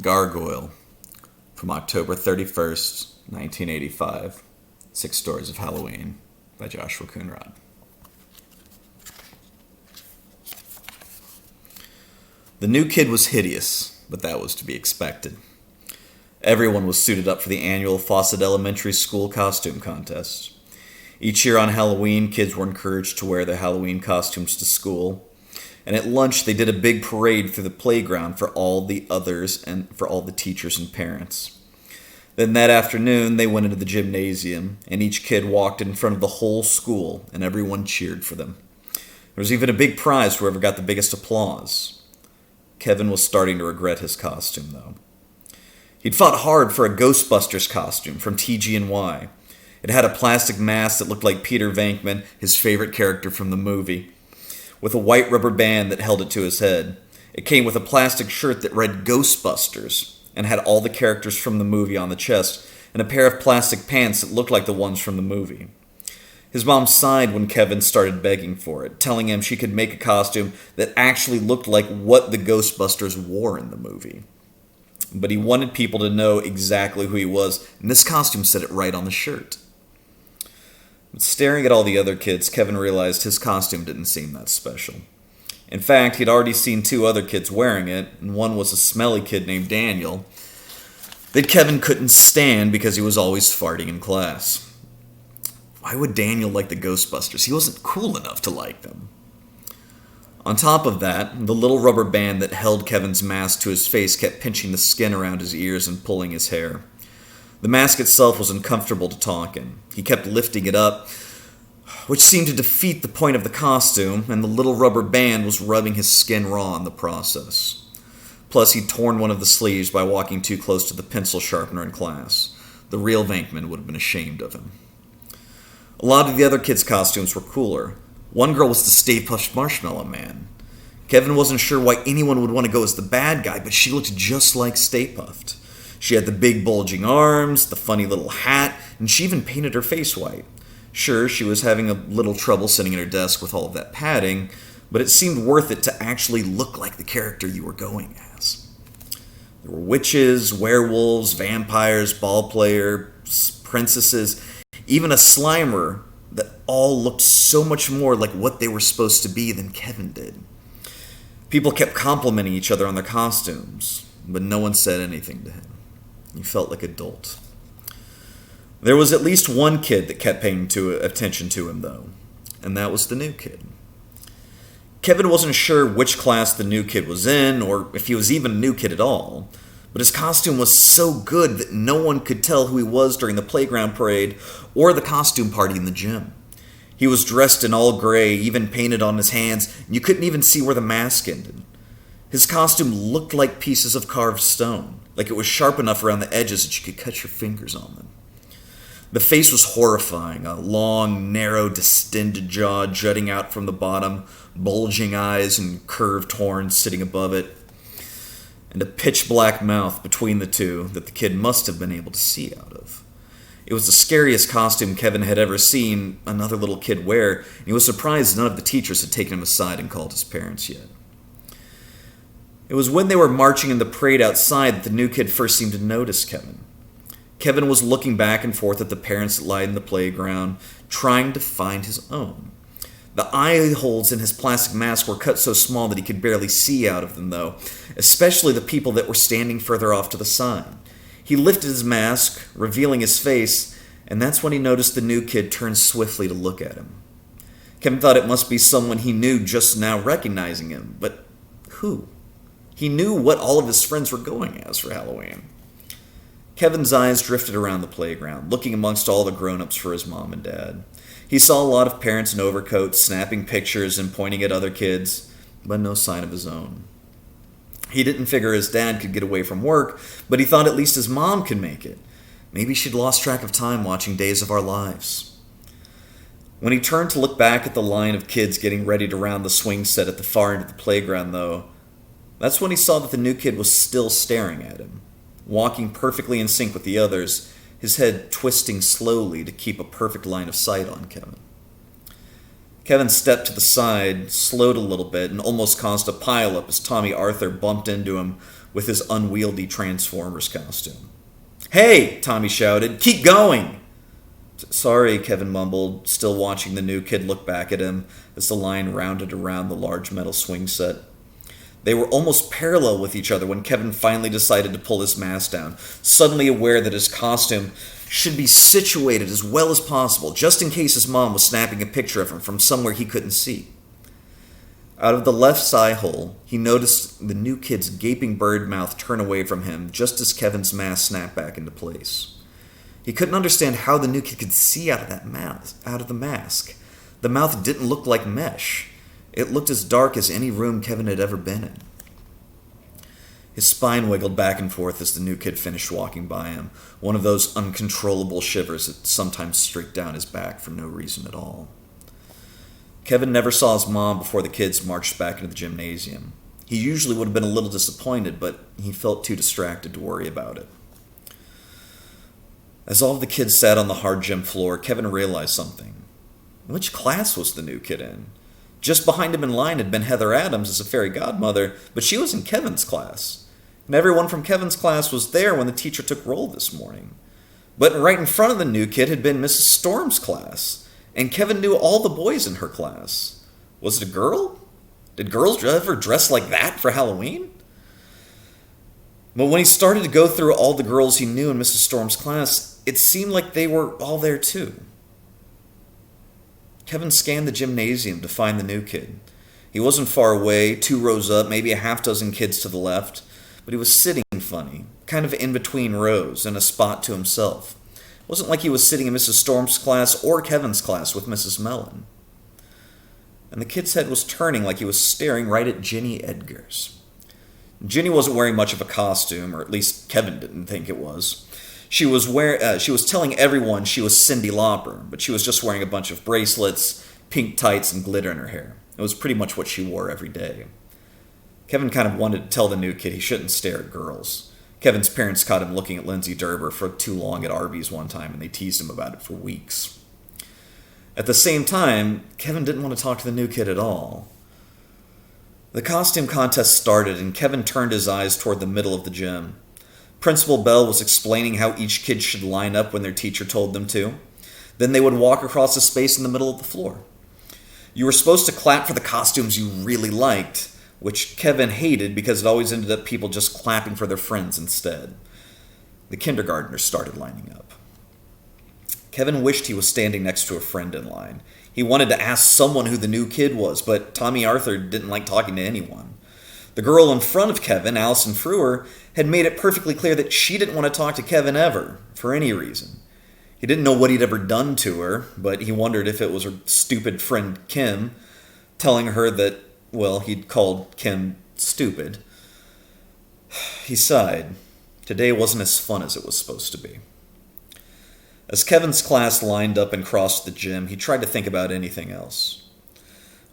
Gargoyle from October 31st, 1985. 6 Stories of Halloween by Joshua Coonrod. The new kid was hideous, but that was to be expected. Everyone was suited up for the annual Fawcett Elementary School costume contest. Each year on Halloween, kids were encouraged to wear their Halloween costumes to school. And at lunch, they did a big parade through the playground for all the others and for all the teachers and parents. Then that afternoon, they went into the gymnasium, and each kid walked in front of the whole school, and everyone cheered for them. There was even a big prize for whoever got the biggest applause. Kevin was starting to regret his costume, though. He'd fought hard for a Ghostbusters costume from TG&Y. It had a plastic mask that looked like Peter Venkman, his favorite character from the movie, with a white rubber band that held it to his head. It came with a plastic shirt that read Ghostbusters and had all the characters from the movie on the chest, and a pair of plastic pants that looked like the ones from the movie. His mom sighed when Kevin started begging for it, telling him she could make a costume that actually looked like what the Ghostbusters wore in the movie. But he wanted people to know exactly who he was, and this costume said it right on the shirt. But staring at all the other kids, Kevin realized his costume didn't seem that special. In fact, he'd already seen 2 other kids wearing it, and one was a smelly kid named Daniel that Kevin couldn't stand because he was always farting in class. Why would Daniel like the Ghostbusters? He wasn't cool enough to like them. On top of that, the little rubber band that held Kevin's mask to his face kept pinching the skin around his ears and pulling his hair. The mask itself was uncomfortable to talk in. He kept lifting it up, which seemed to defeat the point of the costume, and the little rubber band was rubbing his skin raw in the process. Plus, he'd torn one of the sleeves by walking too close to the pencil sharpener in class. The real Venkman would have been ashamed of him. A lot of the other kids' costumes were cooler. One girl was the Stay Puft Marshmallow Man. Kevin wasn't sure why anyone would want to go as the bad guy, but she looked just like Stay Puft. She had the big bulging arms, the funny little hat, and she even painted her face white. Sure, she was having a little trouble sitting at her desk with all of that padding, but it seemed worth it to actually look like the character you were going as. There were witches, werewolves, vampires, ball players, princesses, even a Slimer that all looked so much more like what they were supposed to be than Kevin did. People kept complimenting each other on their costumes, but no one said anything to him. He felt like a dolt. There was at least one kid that kept paying attention to him, though, and that was the new kid. Kevin wasn't sure which class the new kid was in, or if he was even a new kid at all, but his costume was so good that no one could tell who he was during the playground parade or the costume party in the gym. He was dressed in all gray, even painted on his hands, and you couldn't even see where the mask ended. His costume looked like pieces of carved stone, like it was sharp enough around the edges that you could cut your fingers on them. The face was horrifying, a long, narrow, distended jaw jutting out from the bottom, bulging eyes and curved horns sitting above it, and a pitch-black mouth between the two that the kid must have been able to see out of. It was the scariest costume Kevin had ever seen another little kid wear, and he was surprised none of the teachers had taken him aside and called his parents yet. It was when they were marching in the parade outside that the new kid first seemed to notice Kevin. Kevin was looking back and forth at the parents that lied in the playground, trying to find his own. The eye holes in his plastic mask were cut so small that he could barely see out of them, though, especially the people that were standing further off to the side. He lifted his mask, revealing his face, and that's when he noticed the new kid turn swiftly to look at him. Kevin thought it must be someone he knew just now recognizing him, but who? He knew what all of his friends were going as for Halloween. Kevin's eyes drifted around the playground, looking amongst all the grown-ups for his mom and dad. He saw a lot of parents in overcoats snapping pictures and pointing at other kids, but no sign of his own. He didn't figure his dad could get away from work, but he thought at least his mom could make it. Maybe she'd lost track of time watching Days of Our Lives. When he turned to look back at the line of kids getting ready to round the swing set at the far end of the playground, though, that's when he saw that the new kid was still staring at him, walking perfectly in sync with the others, his head twisting slowly to keep a perfect line of sight on Kevin. Kevin stepped to the side, slowed a little bit, and almost caused a pileup as Tommy Arthur bumped into him with his unwieldy Transformers costume. "Hey!" Tommy shouted. "Keep going!" "Sorry," Kevin mumbled, still watching the new kid look back at him as the line rounded around the large metal swing set. They were almost parallel with each other when Kevin finally decided to pull his mask down, suddenly aware that his costume should be situated as well as possible, just in case his mom was snapping a picture of him from somewhere he couldn't see. Out of the left eye hole, he noticed the new kid's gaping bird mouth turn away from him just as Kevin's mask snapped back into place. He couldn't understand how the new kid could see out of the mask. The mouth didn't look like mesh. It looked as dark as any room Kevin had ever been in. His spine wiggled back and forth as the new kid finished walking by him, one of those uncontrollable shivers that sometimes streaked down his back for no reason at all. Kevin never saw his mom before the kids marched back into the gymnasium. He usually would have been a little disappointed, but he felt too distracted to worry about it. As all of the kids sat on the hard gym floor, Kevin realized something. Which class was the new kid in? Just behind him in line had been Heather Adams as a fairy godmother, but she was in Kevin's class. And everyone from Kevin's class was there when the teacher took roll this morning. But right in front of the new kid had been Mrs. Storm's class, and Kevin knew all the boys in her class. Was it a girl? Did girls ever dress like that for Halloween? But when he started to go through all the girls he knew in Mrs. Storm's class, it seemed like they were all there too. Kevin scanned the gymnasium to find the new kid. He wasn't far away, 2 rows up, maybe a half dozen kids to the left, but he was sitting funny, kind of in between rows, in a spot to himself. It wasn't like he was sitting in Mrs. Storm's class or Kevin's class with Mrs. Mellon. And the kid's head was turning like he was staring right at Ginny Edgar's. Ginny wasn't wearing much of a costume, or at least Kevin didn't think it was. She was telling everyone she was Cyndi Lauper, but she was just wearing a bunch of bracelets, pink tights, and glitter in her hair. It was pretty much what she wore every day. Kevin kind of wanted to tell the new kid he shouldn't stare at girls. Kevin's parents caught him looking at Lindsay Derber for too long at Arby's one time, and they teased him about it for weeks. At the same time, Kevin didn't want to talk to the new kid at all. The costume contest started, and Kevin turned his eyes toward the middle of the gym. Principal Bell was explaining how each kid should line up when their teacher told them to. Then they would walk across the space in the middle of the floor. You were supposed to clap for the costumes you really liked, which Kevin hated because it always ended up people just clapping for their friends instead. The kindergartners started lining up. Kevin wished he was standing next to a friend in line. He wanted to ask someone who the new kid was, but Tommy Arthur didn't like talking to anyone. The girl in front of Kevin, Allison Frewer, had made it perfectly clear that she didn't want to talk to Kevin ever, for any reason. He didn't know what he'd ever done to her, but he wondered if it was her stupid friend Kim telling her that, well, he'd called Kim stupid. He sighed. Today wasn't as fun as it was supposed to be. As Kevin's class lined up and crossed the gym, he tried to think about anything else.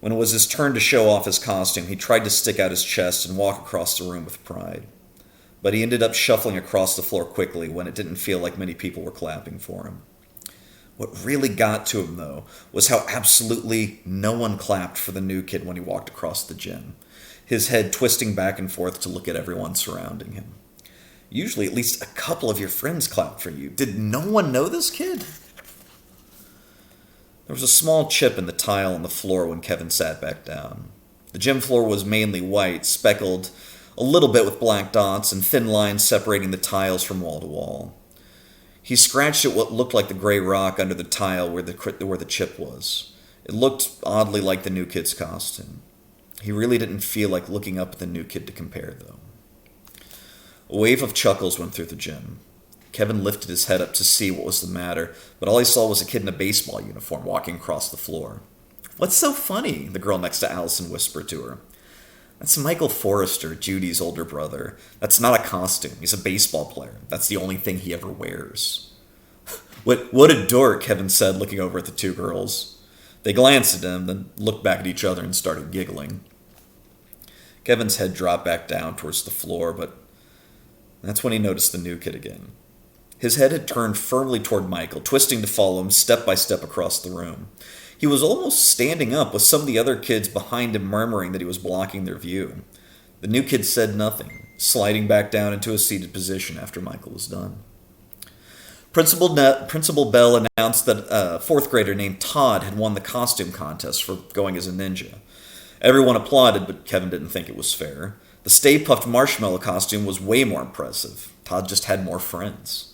When it was his turn to show off his costume, he tried to stick out his chest and walk across the room with pride. But he ended up shuffling across the floor quickly when it didn't feel like many people were clapping for him. What really got to him, though, was how absolutely no one clapped for the new kid when he walked across the gym, his head twisting back and forth to look at everyone surrounding him. Usually at least a couple of your friends clapped for you. Did no one know this kid? There was a small chip in the tile on the floor when Kevin sat back down. The gym floor was mainly white, speckled a little bit with black dots and thin lines separating the tiles from wall to wall. He scratched at what looked like the gray rock under the tile where the chip was. It looked oddly like the new kid's costume. He really didn't feel like looking up at the new kid to compare, though. A wave of chuckles went through the gym. Kevin lifted his head up to see what was the matter, but all he saw was a kid in a baseball uniform walking across the floor. "What's so funny?" the girl next to Allison whispered to her. "That's Michael Forrester, Judy's older brother. That's not a costume. He's a baseball player. That's the only thing he ever wears." What a dork, Kevin said, looking over at the 2 girls. They glanced at him, then looked back at each other and started giggling. Kevin's head dropped back down towards the floor, but that's when he noticed the new kid again. His head had turned firmly toward Michael, twisting to follow him step by step across the room. He was almost standing up with some of the other kids behind him murmuring that he was blocking their view. The new kid said nothing, sliding back down into a seated position after Michael was done. Principal Bell announced that a fourth grader named Todd had won the costume contest for going as a ninja. Everyone applauded, but Kevin didn't think it was fair. The Stay Puft Marshmallow costume was way more impressive. Todd just had more friends.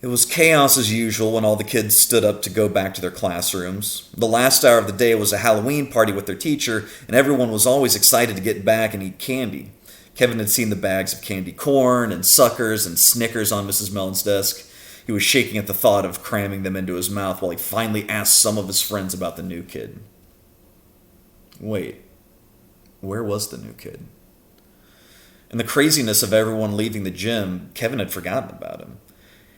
It was chaos as usual when all the kids stood up to go back to their classrooms. The last hour of the day was a Halloween party with their teacher, and everyone was always excited to get back and eat candy. Kevin had seen the bags of candy corn and suckers and Snickers on Mrs. Mellon's desk. He was shaking at the thought of cramming them into his mouth while he finally asked some of his friends about the new kid. Wait, where was the new kid? In the craziness of everyone leaving the gym, Kevin had forgotten about him.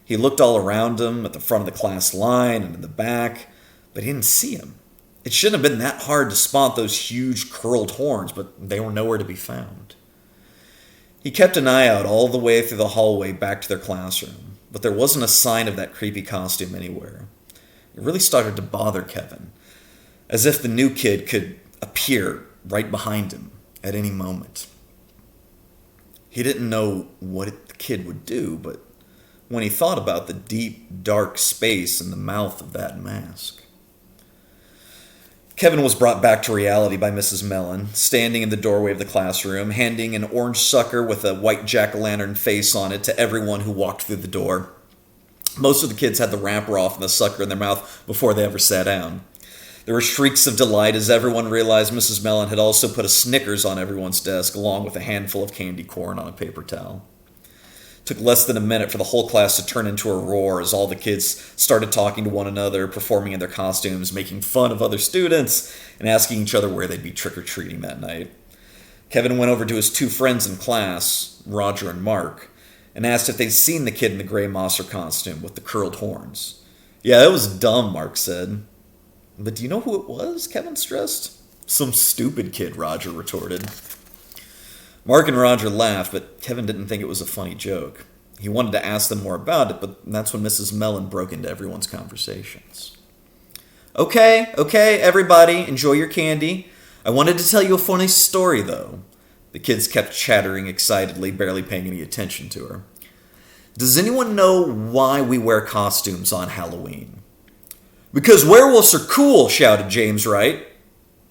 He looked all around him, at the front of the class line and in the back, but he didn't see him. It shouldn't have been that hard to spot those huge curled horns, but they were nowhere to be found. He kept an eye out all the way through the hallway back to their classroom, but there wasn't a sign of that creepy costume anywhere. It really started to bother Kevin, as if the new kid could appear right behind him at any moment. He didn't know what the kid would do, but when he thought about the deep, dark space in the mouth of that mask. Kevin was brought back to reality by Mrs. Mellon, standing in the doorway of the classroom, handing an orange sucker with a white jack-o'-lantern face on it to everyone who walked through the door. Most of the kids had the wrapper off and the sucker in their mouth before they ever sat down. There were shrieks of delight as everyone realized Mrs. Mellon had also put a Snickers on everyone's desk, along with a handful of candy corn on a paper towel. It took less than a minute for the whole class to turn into a roar as all the kids started talking to one another, performing in their costumes, making fun of other students, and asking each other where they'd be trick-or-treating that night. Kevin went over to his two friends in class, Roger and Mark, and asked if they'd seen the kid in the gray monster costume with the curled horns. "Yeah, it was dumb," Mark said. "But do you know who it was?" Kevin stressed. "Some stupid kid," Roger retorted. Mark and Roger laughed, but Kevin didn't think it was a funny joke. He wanted to ask them more about it, but that's when Mrs. Mellon broke into everyone's conversations. Okay, everybody, enjoy your candy. I wanted to tell you a funny story, though." The kids kept chattering excitedly, barely paying any attention to her. "Does anyone know why we wear costumes on Halloween?" "Because werewolves are cool," shouted James Wright,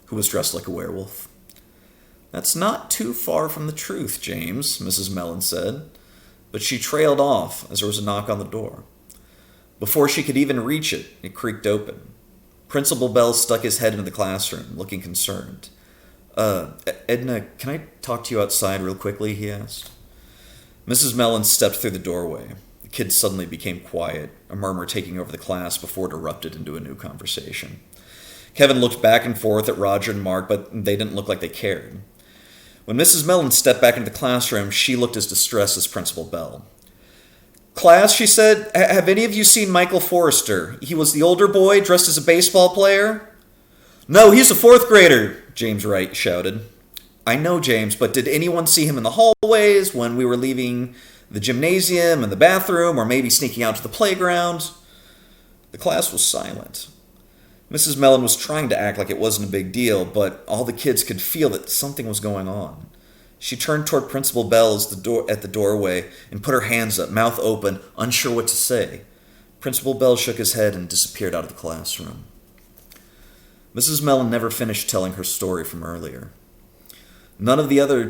who was dressed like a werewolf. "That's not too far from the truth, James," Mrs. Mellon said, but she trailed off as there was a knock on the door. Before she could even reach it, it creaked open. Principal Bell stuck his head into the classroom, looking concerned. Edna, can I talk to you outside real quickly?" he asked. Mrs. Mellon stepped through the doorway. The kids suddenly became quiet, a murmur taking over the class before it erupted into a new conversation. Kevin looked back and forth at Roger and Mark, but they didn't look like they cared. When Mrs. Mellon stepped back into the classroom, she looked as distressed as Principal Bell. "Class," she said, "have any of you seen Michael Forrester? He was the older boy dressed as a baseball player?" "No, he's a fourth grader," James Wright shouted. "I know, James, but did anyone see him in the hallways when we were leaving the gymnasium and the bathroom, or maybe sneaking out to the playground?" The class was silent. Mrs. Mellon was trying to act like it wasn't a big deal, but all the kids could feel that something was going on. She turned toward Principal Bell at the doorway and put her hands up, mouth open, unsure what to say. Principal Bell shook his head and disappeared out of the classroom. Mrs. Mellon never finished telling her story from earlier. Some of the other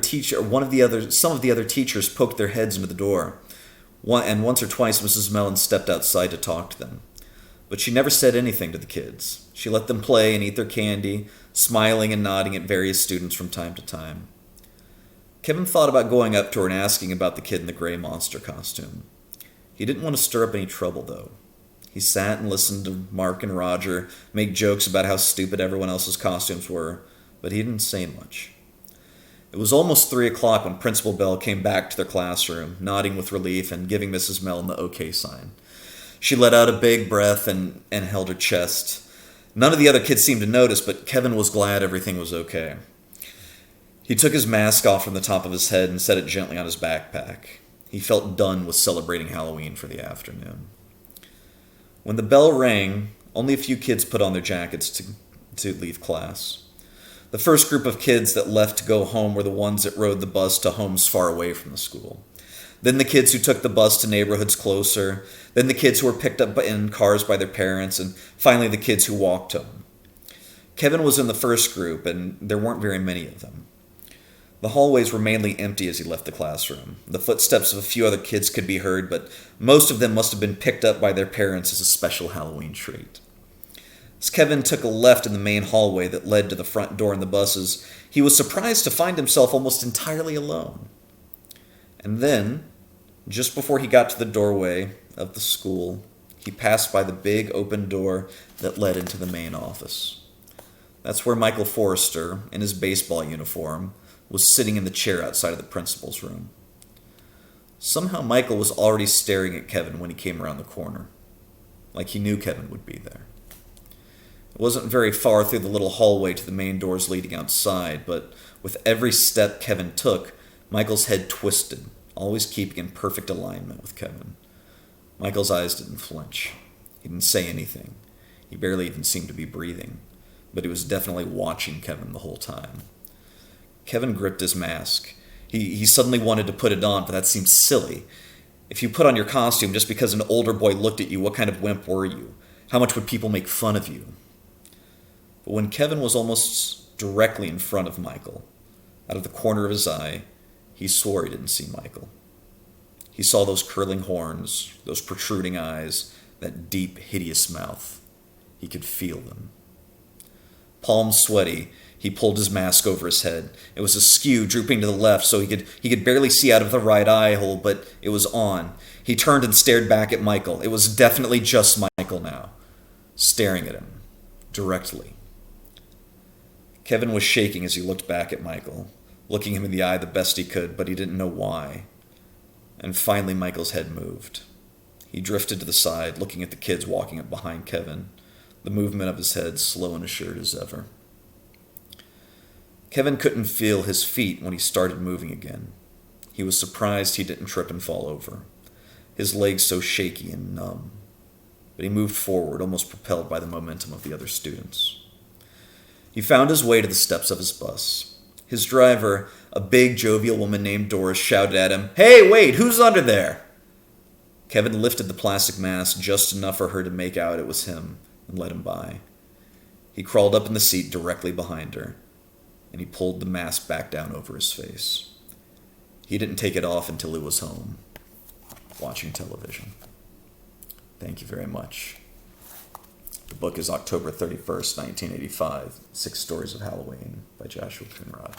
teachers poked their heads into the door, and once or twice Mrs. Mellon stepped outside to talk to them. But she never said anything to the kids. She let them play and eat their candy, smiling and nodding at various students from time to time. Kevin thought about going up to her and asking about the kid in the gray monster costume. He didn't want to stir up any trouble, though. He sat and listened to Mark and Roger make jokes about how stupid everyone else's costumes were, but he didn't say much. It was almost 3 o'clock when Principal Bell came back to their classroom, nodding with relief and giving Mrs. Mellon the okay sign. She let out a big breath and held her chest. None of the other kids seemed to notice, but Kevin was glad everything was okay. He took his mask off from the top of his head and set it gently on his backpack. He felt done with celebrating Halloween for the afternoon. When the bell rang, Only a few kids put on their jackets to leave class. The first group of kids that left to go home were the ones that rode the bus to homes far away from the school. Then the kids who took the bus to neighborhoods closer. Then the kids who were picked up in cars by their parents. And finally the kids who walked home. Kevin was in the first group, and there weren't very many of them. The hallways were mainly empty as he left the classroom. The footsteps of a few other kids could be heard, but most of them must have been picked up by their parents as a special Halloween treat. As Kevin took a left in the main hallway that led to the front door in the buses, he was surprised to find himself almost entirely alone. And then, just before he got to the doorway of the school, he passed by the big open door that led into the main office. That's where Michael Forrester, in his baseball uniform, was sitting in the chair outside of the principal's room. Somehow Michael was already staring at Kevin when he came around the corner, like he knew Kevin would be there. It wasn't very far through the little hallway to the main doors leading outside, but with every step Kevin took, Michael's head twisted, always keeping in perfect alignment with Kevin. Michael's eyes didn't flinch. He didn't say anything. He barely even seemed to be breathing, but he was definitely watching Kevin the whole time. Kevin gripped his mask. He suddenly wanted to put it on, but that seemed silly. If you put on your costume just because an older boy looked at you, what kind of wimp were you? How much would people make fun of you? But when Kevin was almost directly in front of Michael, out of the corner of his eye, he swore he didn't see Michael. He saw those curling horns, those protruding eyes, that deep, hideous mouth. He could feel them. Palms sweaty, he pulled his mask over his head. It was askew, drooping to the left, so he could barely see out of the right eye hole, but it was on. He turned and stared back at Michael. It was definitely just Michael now, staring at him, directly. Kevin was shaking as he looked back at Michael, looking him in the eye the best he could, but he didn't know why. And finally Michael's head moved. He drifted to the side, looking at the kids walking up behind Kevin, the movement of his head slow and assured as ever. Kevin couldn't feel his feet when he started moving again. He was surprised he didn't trip and fall over, his legs so shaky and numb. But he moved forward, almost propelled by the momentum of the other students. He found his way to the steps of his bus. His driver, a big, jovial woman named Doris, shouted at him, "Hey, wait, who's under there?" Kevin lifted the plastic mask just enough for her to make out it was him and let him by. He crawled up in the seat directly behind her, and he pulled the mask back down over his face. He didn't take it off until he was home, watching television. Thank you very much. The book is October 31st, 1985, 6 Stories of Halloween by Joshua Coonrod.